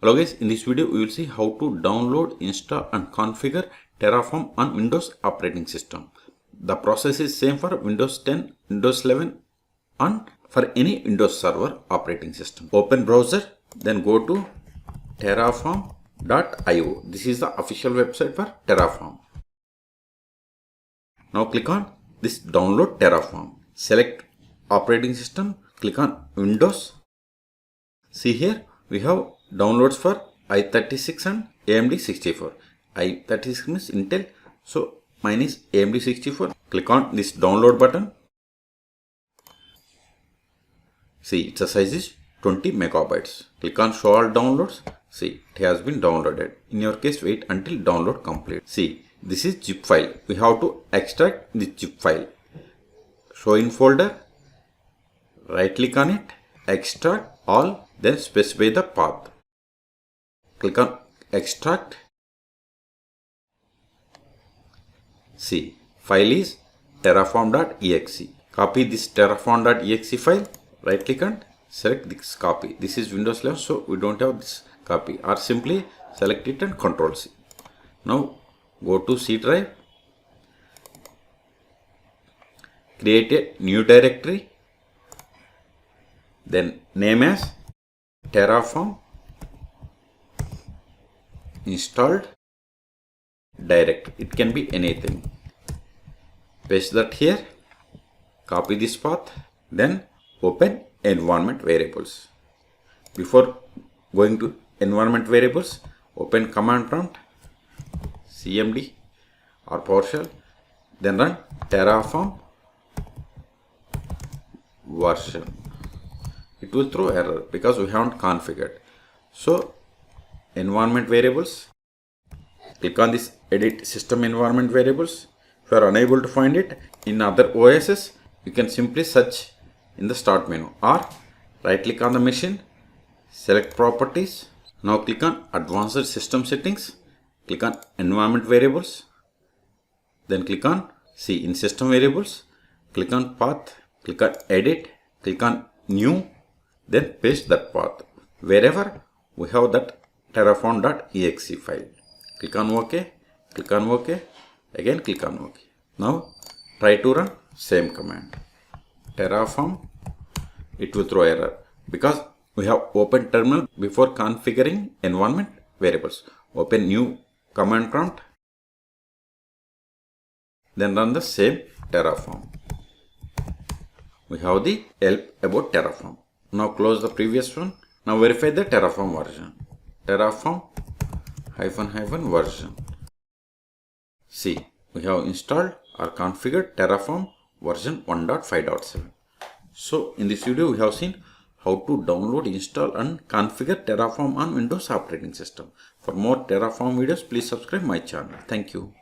Hello guys, in this video we will see how to download, install and configure Terraform on Windows operating system. The process is same for Windows 10, Windows 11 and for any Windows Server operating system. Open browser, then go to terraform.io. This is the official website for Terraform. Now click on this download Terraform. Select operating system, click on Windows. See here we have downloads for i36 and AMD 64. i36 means Intel, so mine is AMD 64. Click on this download button. See, its size is 20 megabytes. Click on show all downloads. See, it has been downloaded. In your case, wait until download complete. See, this is zip file. We have to extract this zip file. Show in folder. Right click on it. Extract all. Then specify the path. Click on extract. See, file is terraform.exe. Copy this terraform.exe file. Right click and select this copy. This is Windows 11, so we don't have this copy. Or simply select it and Control C. Now go to C drive. Create a new directory. Then name as Terraform Installed Direct. It can be anything. Paste that here. Copy this path. Then open environment variables. Before going to environment variables, open command prompt cmd or PowerShell. Then run Terraform version. It will throw error because we haven't configured. So environment variables, click on this edit system environment variables. If you are unable to find it in other OSs, you can simply search in the start menu or right click on the machine, select properties. Now click on advanced system settings, click on environment variables, then click on see in system variables, click on path, click on edit, click on new, then paste that path wherever we have that terraform.exe file. Click on OK, click on OK, again click on OK. Now try to run same command. Terraform, it will throw error because we have open terminal before configuring environment variables. Open new command prompt, then run the same Terraform. We have the help about Terraform. Now close the previous one. Now verify the Terraform version. Terraform -- version. See, we have installed or configured Terraform version 1.5.7. So in this video we have seen how to download, install and configure Terraform on Windows operating system. For more Terraform videos, please subscribe my channel. Thank you.